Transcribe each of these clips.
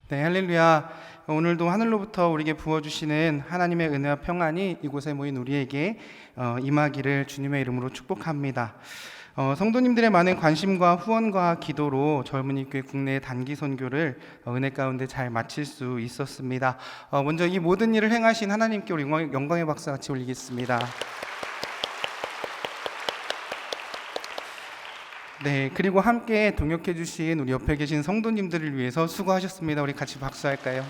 네, 할렐루야. 오늘도 하늘로부터 우리에게 부어주시는 하나님의 은혜와 평안이 이곳에 모인 우리에게 임하기를 주님의 이름으로 축복합니다. 성도님들의 많은 관심과 후원과 기도로 젊은이 교회 국내 단기 선교를 은혜 가운데 잘 마칠 수 있었습니다. 먼저 이 모든 일을 행하신 하나님께 우리 영광의 박수 같이 올리겠습니다. 네, 그리고 함께 동역해 주신 우리 옆에 계신 성도님들을 위해서 수고하셨습니다. 우리 같이 박수할까요?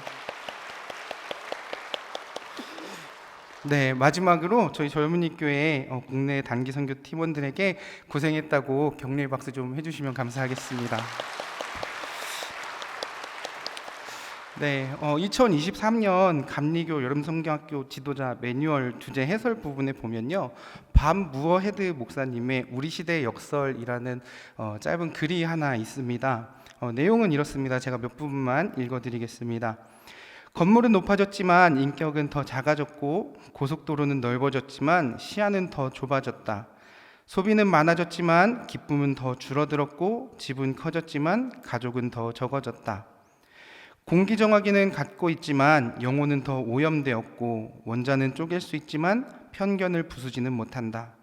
네, 마지막으로 저희 젊은이 교회 국내 단기 선교 팀원들에게 고생했다고 격려의 박수 좀 해주시면 감사하겠습니다. 네, 2023년 감리교 여름성경학교 지도자 매뉴얼 주제 해설 부분에 보면요, 밤 무어 헤드 목사님의 우리 시대의 역설이라는 짧은 글이 하나 있습니다. 내용은 이렇습니다. 제가 몇 부분만 읽어드리겠습니다. 건물은 높아졌지만 인격은 더 작아졌고, 고속도로는 넓어졌지만 시야는 더 좁아졌다. 소비는 많아졌지만 기쁨은 더 줄어들었고, 집은 커졌지만 가족은 더 적어졌다. 공기정화기는 갖고 있지만 영혼은 더 오염되었고, 원자는 쪼갤 수 있지만 편견을 부수지는 못한다.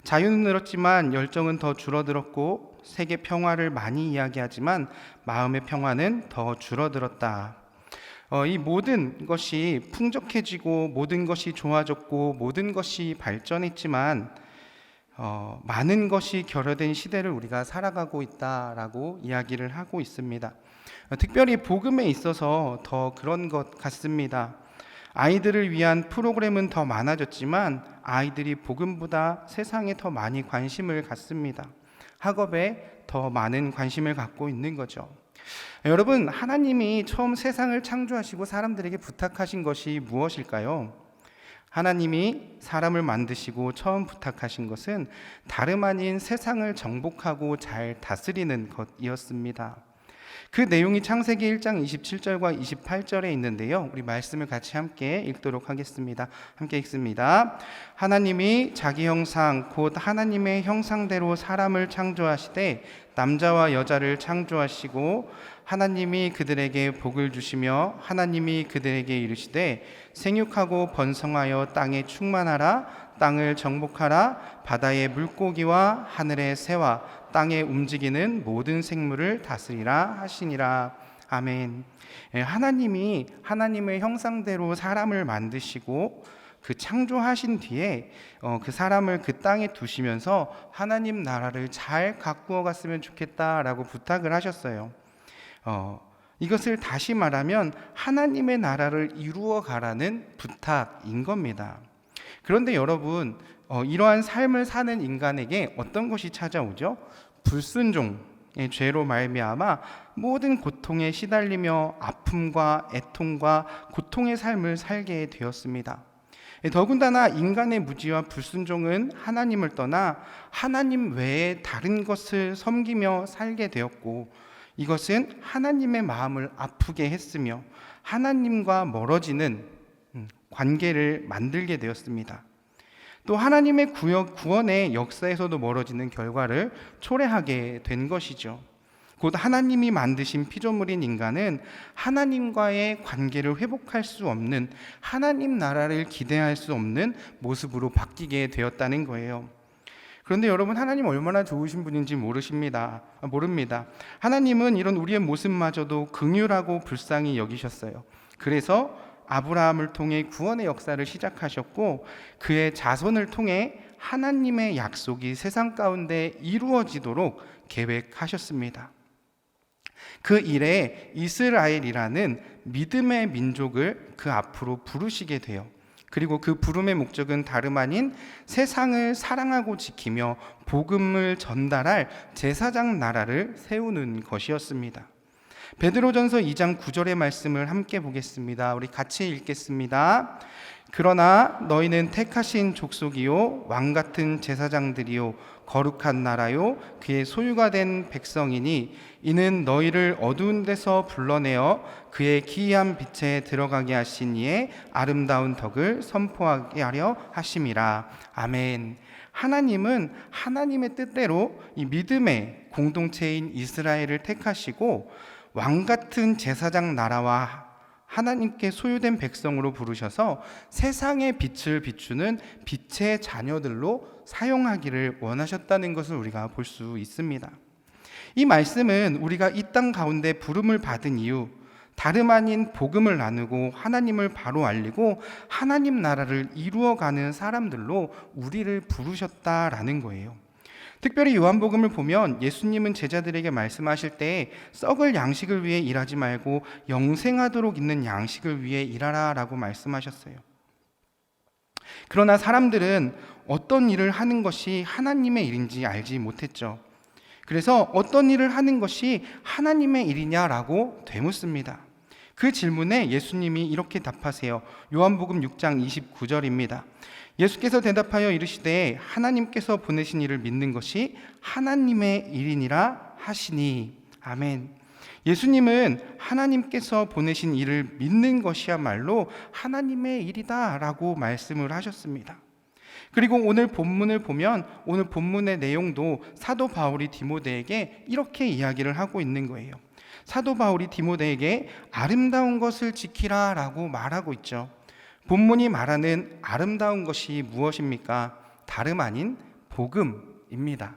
자유는 늘었지만 열정은 더 줄어들었고, 세계 평화를 많이 이야기하지만 마음의 평화는 더 줄어들었다. 이 모든 것이 풍족해지고, 모든 것이 좋아졌고, 모든 것이 발전했지만 많은 것이 결여된 시대를 우리가 살아가고 있다라고 이야기를 하고 있습니다. 특별히 복음에 있어서 더 그런 것 같습니다. 아이들을 위한 프로그램은 더 많아졌지만 아이들이 복음보다 세상에 더 많이 관심을 갖습니다. 학업에 더 많은 관심을 갖고 있는 거죠. 여러분, 하나님이 처음 세상을 창조하시고 사람들에게 부탁하신 것이 무엇일까요? 하나님이 사람을 만드시고 처음 부탁하신 것은 다름 아닌 세상을 정복하고 잘 다스리는 것이었습니다. 그 내용이 창세기 1장 27절과 28절에 있는데요, 우리 말씀을 같이 함께 읽도록 하겠습니다. 함께 읽습니다. 하나님이 자기 형상 곧 하나님의 형상대로 사람을 창조하시되 남자와 여자를 창조하시고, 하나님이 그들에게 복을 주시며 하나님이 그들에게 이르시되 생육하고 번성하여 땅에 충만하라. 땅을 정복하라. 바다의 물고기와 하늘의 새와 땅에 움직이는 모든 생물을 다스리라 하시니라. 아멘. 하나님이 하나님의 형상대로 사람을 만드시고 그 창조하신 뒤에 그 사람을 그 땅에 두시면서 하나님 나라를 잘 가꾸어 갔으면 좋겠다라고 부탁을 하셨어요. 이것을 다시 말하면 하나님의 나라를 이루어 가라는 부탁인 겁니다. 그런데 여러분, 이러한 삶을 사는 인간에게 어떤 것이 찾아오죠? 불순종의 죄로 말미암아 모든 고통에 시달리며 아픔과 애통과 고통의 삶을 살게 되었습니다. 더군다나 인간의 무지와 불순종은 하나님을 떠나 하나님 외에 다른 것을 섬기며 살게 되었고, 이것은 하나님의 마음을 아프게 했으며 하나님과 멀어지는 관계를 만들게 되었습니다. 또 하나님의 구원의 역사에서도 멀어지는 결과를 초래하게 된 것이죠. 곧 하나님이 만드신 피조물인 인간은 하나님과의 관계를 회복할 수 없는, 하나님 나라를 기대할 수 없는 모습으로 바뀌게 되었다는 거예요. 그런데 여러분, 하나님 얼마나 좋으신 분인지 모릅니다. 하나님은 이런 우리의 모습마저도 긍휼하고 불쌍히 여기셨어요. 그래서 아브라함을 통해 구원의 역사를 시작하셨고, 그의 자손을 통해 하나님의 약속이 세상 가운데 이루어지도록 계획하셨습니다. 그 일에 이스라엘이라는 믿음의 민족을 그 앞으로 부르시게 돼요. 그리고 그 부름의 목적은 다름 아닌 세상을 사랑하고 지키며 복음을 전달할 제사장 나라를 세우는 것이었습니다. 베드로전서 2장 9절의 말씀을 함께 보겠습니다. 우리 같이 읽겠습니다. 그러나 너희는 택하신 족속이요 왕같은 제사장들이요 거룩한 나라요 그의 소유가 된 백성이니 이는 너희를 어두운 데서 불러내어 그의 기이한 빛에 들어가게 하신 이의 아름다운 덕을 선포하게 하려 하심이라. 아멘. 하나님은 하나님의 뜻대로 이 믿음의 공동체인 이스라엘을 택하시고 왕같은 제사장 나라와 하나님께 소유된 백성으로 부르셔서 세상의 빛을 비추는 빛의 자녀들로 사용하기를 원하셨다는 것을 우리가 볼 수 있습니다. 이 말씀은 우리가 이 땅 가운데 부름을 받은 이유, 다름 아닌 복음을 나누고 하나님을 바로 알리고 하나님 나라를 이루어가는 사람들로 우리를 부르셨다라는 거예요. 특별히 요한복음을 보면 예수님은 제자들에게 말씀하실 때 썩을 양식을 위해 일하지 말고 영생하도록 있는 양식을 위해 일하라 라고 말씀하셨어요. 그러나 사람들은 어떤 일을 하는 것이 하나님의 일인지 알지 못했죠. 그래서 어떤 일을 하는 것이 하나님의 일이냐라고 되묻습니다. 그 질문에 예수님이 이렇게 답하세요. 요한복음 6장 29절입니다. 예수께서 대답하여 이르시되 하나님께서 보내신 이를 믿는 것이 하나님의 일이니라 하시니. 아멘. 예수님은 하나님께서 보내신 이를 믿는 것이야말로 하나님의 일이다 라고 말씀을 하셨습니다. 그리고 오늘 본문을 보면 오늘 본문의 내용도 사도 바울이 디모데에게 이렇게 이야기를 하고 있는 거예요. 사도 바울이 디모데에게 아름다운 것을 지키라 라고 말하고 있죠. 본문이 말하는 아름다운 것이 무엇입니까? 다름 아닌 복음입니다.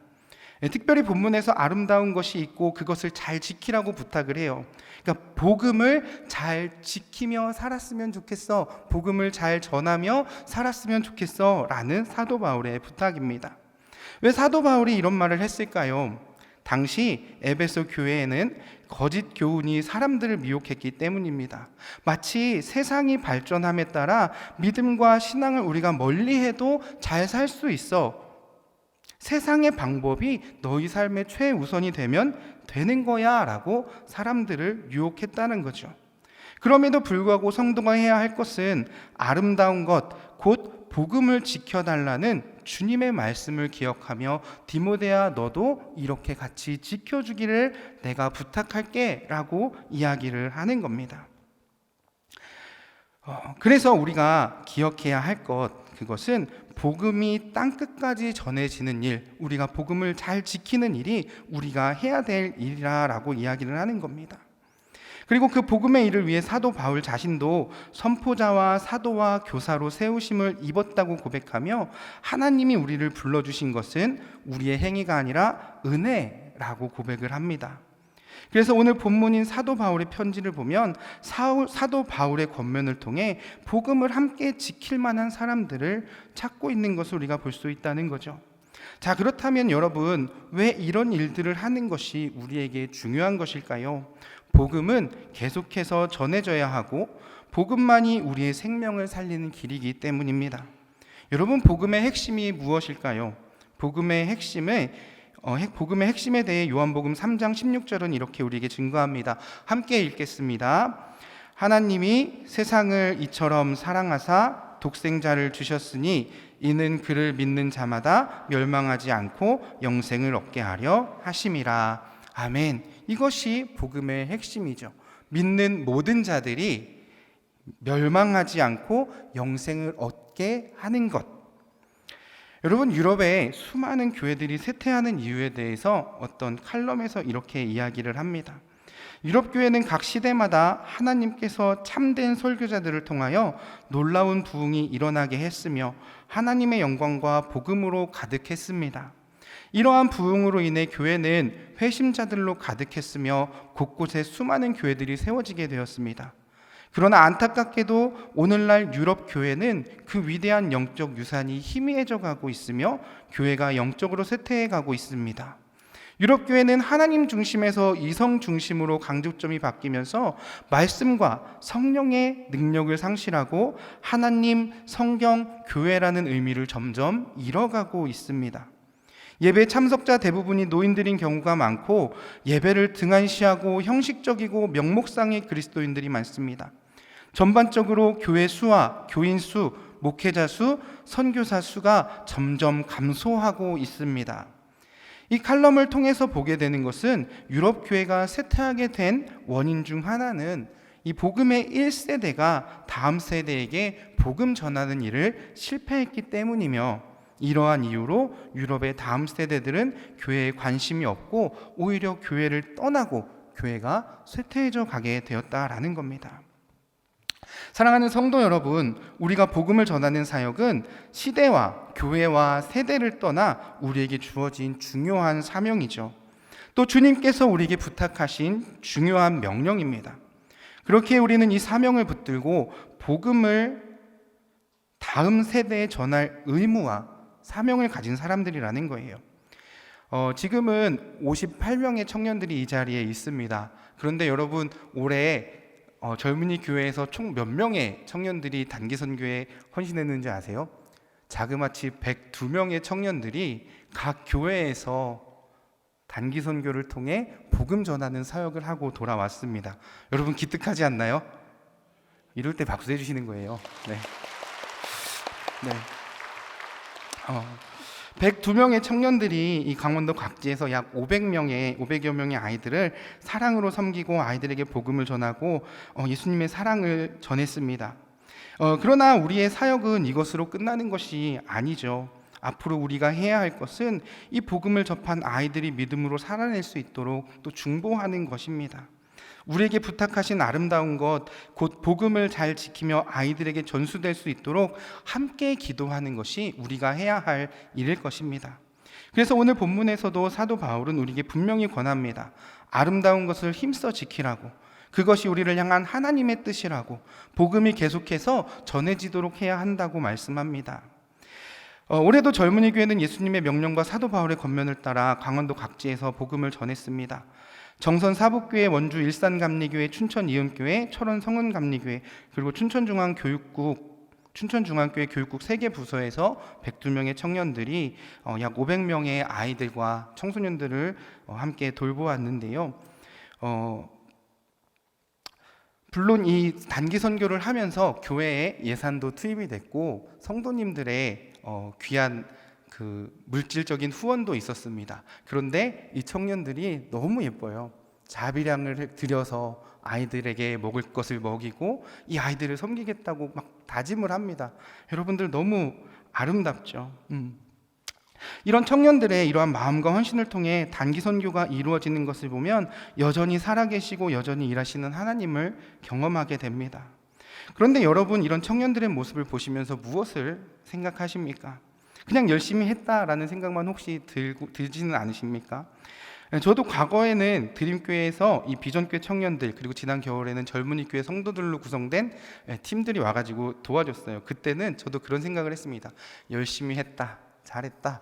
특별히 본문에서 아름다운 것이 있고 그것을 잘 지키라고 부탁을 해요. 그러니까 복음을 잘 지키며 살았으면 좋겠어, 복음을 잘 전하며 살았으면 좋겠어 라는 사도 바울의 부탁입니다. 왜 사도 바울이 이런 말을 했을까요? 당시 에베소 교회에는 거짓 교훈이 사람들을 미혹했기 때문입니다. 마치 세상이 발전함에 따라 믿음과 신앙을 우리가 멀리해도 잘 살 수 있어, 세상의 방법이 너희 삶의 최우선이 되면 되는 거야 라고 사람들을 유혹했다는 거죠. 그럼에도 불구하고 성도가 해야 할 것은 아름다운 것, 곧 복음을 지켜달라는 주님의 말씀을 기억하며 디모데야 너도 이렇게 같이 지켜주기를 내가 부탁할게 라고 이야기를 하는 겁니다. 그래서 우리가 기억해야 할 것, 그것은 복음이 땅끝까지 전해지는 일, 우리가 복음을 잘 지키는 일이 우리가 해야 될 일이라고 이야기를 하는 겁니다. 그리고 그 복음의 일을 위해 사도 바울 자신도 선포자와 사도와 교사로 세우심을 입었다고 고백하며 하나님이 우리를 불러주신 것은 우리의 행위가 아니라 은혜라고 고백을 합니다. 그래서 오늘 본문인 사도 바울의 편지를 보면 사도 바울의 권면을 통해 복음을 함께 지킬 만한 사람들을 찾고 있는 것을 우리가 볼 수 있다는 거죠. 자, 그렇다면 여러분, 왜 이런 일들을 하는 것이 우리에게 중요한 것일까요? 복음은 계속해서 전해져야 하고 복음만이 우리의 생명을 살리는 길이기 때문입니다. 여러분, 복음의 핵심이 무엇일까요? 복음의 핵심에 대해 요한복음 3장 16절은 이렇게 우리에게 증거합니다. 함께 읽겠습니다. 하나님이 세상을 이처럼 사랑하사 독생자를 주셨으니 이는 그를 믿는 자마다 멸망하지 않고 영생을 얻게 하려 하심이라. 아멘. 이것이 복음의 핵심이죠. 믿는 모든 자들이 멸망하지 않고 영생을 얻게 하는 것. 여러분, 유럽에 수많은 교회들이 쇠퇴하는 이유에 대해서 어떤 칼럼에서 이렇게 이야기를 합니다. 유럽 교회는 각 시대마다 하나님께서 참된 설교자들을 통하여 놀라운 부흥이 일어나게 했으며 하나님의 영광과 복음으로 가득했습니다. 이러한 부흥으로 인해 교회는 회심자들로 가득했으며 곳곳에 수많은 교회들이 세워지게 되었습니다. 그러나 안타깝게도 오늘날 유럽 교회는 그 위대한 영적 유산이 희미해져 가고 있으며 교회가 영적으로 쇠퇴해 가고 있습니다. 유럽 교회는 하나님 중심에서 이성 중심으로 강조점이 바뀌면서 말씀과 성령의 능력을 상실하고 하나님, 성경, 교회라는 의미를 점점 잃어가고 있습니다. 예배 참석자 대부분이 노인들인 경우가 많고 예배를 등한시하고 형식적이고 명목상의 그리스도인들이 많습니다. 전반적으로 교회 수와 교인 수, 목회자 수, 선교사 수가 점점 감소하고 있습니다. 이 칼럼을 통해서 보게 되는 것은 유럽 교회가 쇠퇴하게 된 원인 중 하나는 이 복음의 1세대가 다음 세대에게 복음 전하는 일을 실패했기 때문이며, 이러한 이유로 유럽의 다음 세대들은 교회에 관심이 없고 오히려 교회를 떠나고 교회가 쇠퇴해져 가게 되었다라는 겁니다. 사랑하는 성도 여러분, 우리가 복음을 전하는 사역은 시대와 교회와 세대를 떠나 우리에게 주어진 중요한 사명이죠. 또 주님께서 우리에게 부탁하신 중요한 명령입니다. 그렇게 우리는 이 사명을 붙들고 복음을 다음 세대에 전할 의무와 사명을 가진 사람들이라는 거예요. 지금은 58명의 청년들이 이 자리에 있습니다. 그런데 여러분, 올해 젊은이 교회에서 총 몇 명의 청년들이 단기 선교에 헌신했는지 아세요? 자그마치 102명의 청년들이 각 교회에서 단기 선교를 통해 복음 전하는 사역을 하고 돌아왔습니다. 여러분 기특하지 않나요? 이럴 때 박수해 주시는 거예요. 네. 102명의 청년들이 이 강원도 각지에서 약 500여 명의 아이들을 사랑으로 섬기고 아이들에게 복음을 전하고 예수님의 사랑을 전했습니다. 그러나 우리의 사역은 이것으로 끝나는 것이 아니죠. 앞으로 우리가 해야 할 것은 이 복음을 접한 아이들이 믿음으로 살아낼 수 있도록 또 중보하는 것입니다. 우리에게 부탁하신 아름다운 것, 곧 복음을 잘 지키며 아이들에게 전수될 수 있도록 함께 기도하는 것이 우리가 해야 할 일일 것입니다. 그래서 오늘 본문에서도 사도 바울은 우리에게 분명히 권합니다. 아름다운 것을 힘써 지키라고, 그것이 우리를 향한 하나님의 뜻이라고, 복음이 계속해서 전해지도록 해야 한다고 말씀합니다. 올해도 젊은이 교회는 예수님의 명령과 사도 바울의 권면을 따라 강원도 각지에서 복음을 전했습니다. 정선 사북교회, 원주 일산감리교회, 춘천 이음교회, 철원 성은감리교회, 그리고 춘천중앙교회 교육국 3개 부서에서 102명의 청년들이 약 500명의 아이들과 청소년들을 함께 돌보았는데요. 물론 이 단기 선교를 하면서 교회에 예산도 투입이 됐고 성도님들의 귀한 그 물질적인 후원도 있었습니다. 그런데 이 청년들이 너무 예뻐요. 자비량을 들여서 아이들에게 먹을 것을 먹이고 이 아이들을 섬기겠다고 막 다짐을 합니다. 여러분들 너무 아름답죠. 이런 청년들의 이러한 마음과 헌신을 통해 단기 선교가 이루어지는 것을 보면 여전히 살아계시고 여전히 일하시는 하나님을 경험하게 됩니다. 그런데 여러분, 이런 청년들의 모습을 보시면서 무엇을 생각하십니까? 그냥 열심히 했다라는 생각만 혹시 들지는 않으십니까? 저도 과거에는 드림교회에서 이 비전교회 청년들, 그리고 지난 겨울에는 젊은이 교회 성도들로 구성된 팀들이 와가지고 도와줬어요. 그때는 저도 그런 생각을 했습니다. 열심히 했다, 잘했다,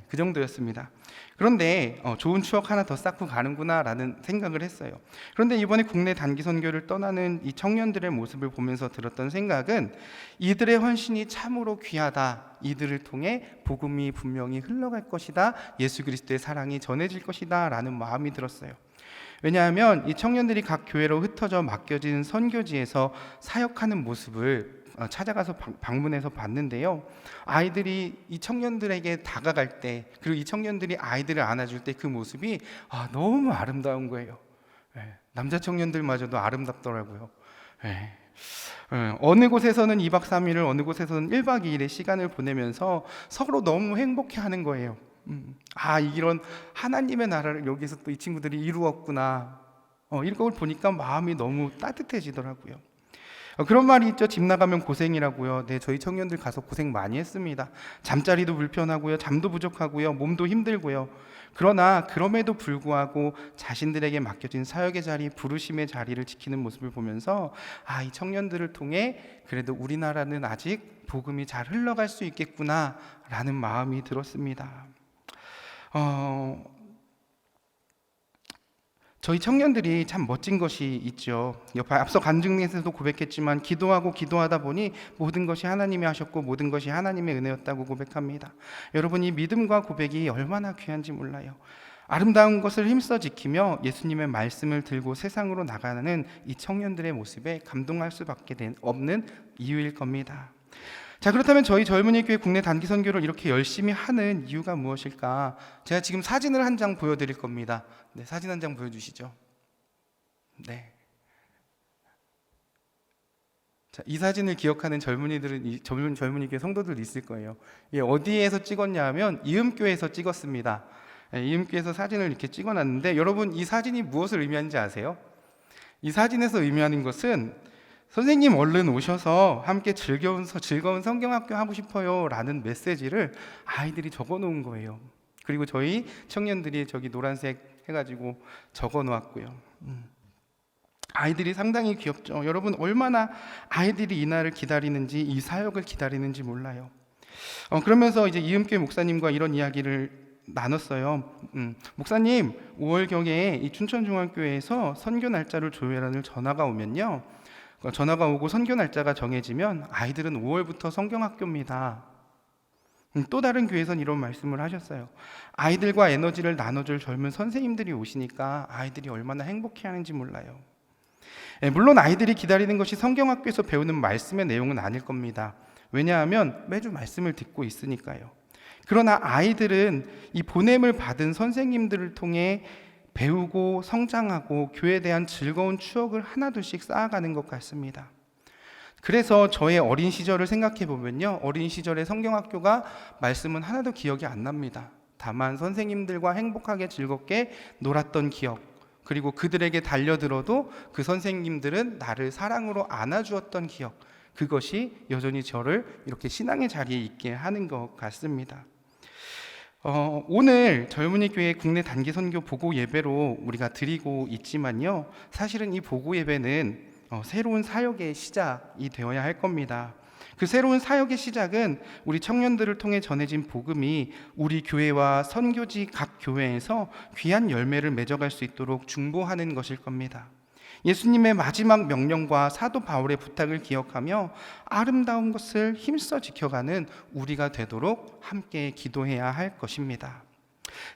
그 정도였습니다. 그런데 좋은 추억 하나 더 쌓고 가는구나 라는 생각을 했어요. 그런데 이번에 국내 단기 선교를 떠나는 이 청년들의 모습을 보면서 들었던 생각은 이들의 헌신이 참으로 귀하다, 이들을 통해 복음이 분명히 흘러갈 것이다, 예수 그리스도의 사랑이 전해질 것이다 라는 마음이 들었어요. 왜냐하면 이 청년들이 각 교회로 흩어져 맡겨진 선교지에서 사역하는 모습을 찾아가서 방문해서 봤는데요. 아이들이 이 청년들에게 다가갈 때, 그리고 이 청년들이 아이들을 안아줄 때 그 모습이 너무 아름다운 거예요. 남자 청년들마저도 아름답더라고요. 어느 곳에서는 2박 3일을, 어느 곳에서는 1박 2일의 시간을 보내면서 서로 너무 행복해하는 거예요. 이런 하나님의 나라를 여기서 또 이 친구들이 이루었구나. 이걸 보니까 마음이 너무 따뜻해지더라고요. 그런 말이 있죠. 집 나가면 고생이라고요. 네, 저희 청년들 가서 고생 많이 했습니다. 잠자리도 불편하고요, 잠도 부족하고요, 몸도 힘들고요. 그러나 그럼에도 불구하고 자신들에게 맡겨진 사역의 자리, 부르심의 자리를 지키는 모습을 보면서 이 청년들을 통해 그래도 우리나라는 아직 복음이 잘 흘러갈 수 있겠구나 라는 마음이 들었습니다. 저희 청년들이 참 멋진 것이 있죠. 앞서 간증에서도 고백했지만 기도하다 보니 모든 것이 하나님이 하셨고 모든 것이 하나님의 은혜였다고 고백합니다. 여러분, 이 믿음과 고백이 얼마나 귀한지 몰라요. 아름다운 것을 힘써 지키며 예수님의 말씀을 들고 세상으로 나가는 이 청년들의 모습에 감동할 수밖에 없는 이유일 겁니다. 자, 그렇다면 저희 젊은이 교회 국내 단기 선교를 이렇게 열심히 하는 이유가 무엇일까? 제가 지금 사진을 한 장 보여드릴 겁니다. 네, 사진 한 장 보여주시죠. 네. 자, 이 사진을 기억하는 젊은이들은 젊은이 교회 성도들 있을 거예요. 어디에서 찍었냐 하면 이음교회에서 찍었습니다. 이음께서 사진을 이렇게 찍어놨는데 여러분 이 사진이 무엇을 의미하는지 아세요? 이 사진에서 의미하는 것은 선생님 얼른 오셔서 함께 즐거운 성경학교 하고 싶어요 라는 메시지를 아이들이 적어 놓은 거예요. 그리고 저희 청년들이 저기 노란색 해가지고 적어 놓았고요. 아이들이 상당히 귀엽죠. 여러분 얼마나 아이들이 이 날을 기다리는지, 이 사역을 기다리는지 몰라요. 그러면서 이제 이음교 목사님과 이런 이야기를 나눴어요. 목사님, 5월경에 이 춘천중앙교회에서 선교 날짜를 조회라는 전화가 오면요, 전화가 오고 선교 날짜가 정해지면 아이들은 5월부터 성경학교입니다. 또 다른 교회에선 이런 말씀을 하셨어요. 아이들과 에너지를 나눠줄 젊은 선생님들이 오시니까 아이들이 얼마나 행복해하는지 몰라요. 물론 아이들이 기다리는 것이 성경학교에서 배우는 말씀의 내용은 아닐 겁니다. 왜냐하면 매주 말씀을 듣고 있으니까요. 그러나 아이들은 이 보냄을 받은 선생님들을 통해 배우고 성장하고 교회에 대한 즐거운 추억을 하나둘씩 쌓아가는 것 같습니다. 그래서 저의 어린 시절을 생각해 보면요, 어린 시절의 성경학교가 말씀은 하나도 기억이 안 납니다. 다만 선생님들과 행복하게 즐겁게 놀았던 기억, 그리고 그들에게 달려들어도 그 선생님들은 나를 사랑으로 안아주었던 기억, 그것이 여전히 저를 이렇게 신앙의 자리에 있게 하는 것 같습니다. 오늘 젊은이 교회 국내 단기 선교 보고 예배로 우리가 드리고 있지만요, 사실은 이 보고 예배는 새로운 사역의 시작이 되어야 할 겁니다. 그 새로운 사역의 시작은 우리 청년들을 통해 전해진 복음이 우리 교회와 선교지 각 교회에서 귀한 열매를 맺어갈 수 있도록 중보하는 것일 겁니다. 예수님의 마지막 명령과 사도 바울의 부탁을 기억하며 아름다운 것을 힘써 지켜가는 우리가 되도록 함께 기도해야 할 것입니다.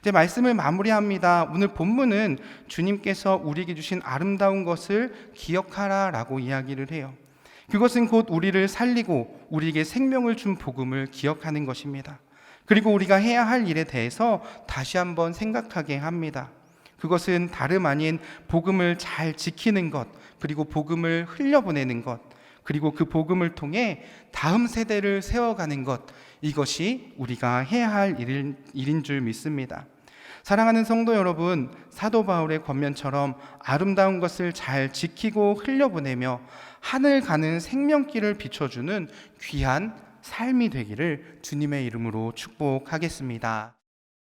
이제 말씀을 마무리합니다. 오늘 본문은 주님께서 우리에게 주신 아름다운 것을 기억하라 라고 이야기를 해요. 그것은 곧 우리를 살리고 우리에게 생명을 준 복음을 기억하는 것입니다. 그리고 우리가 해야 할 일에 대해서 다시 한번 생각하게 합니다. 그것은 다름 아닌 복음을 잘 지키는 것, 그리고 복음을 흘려보내는 것, 그리고 그 복음을 통해 다음 세대를 세워가는 것, 이것이 우리가 해야 할 일인 줄 믿습니다. 사랑하는 성도 여러분, 사도 바울의 권면처럼 아름다운 것을 잘 지키고 흘려보내며 하늘 가는 생명길을 비춰주는 귀한 삶이 되기를 주님의 이름으로 축복하겠습니다.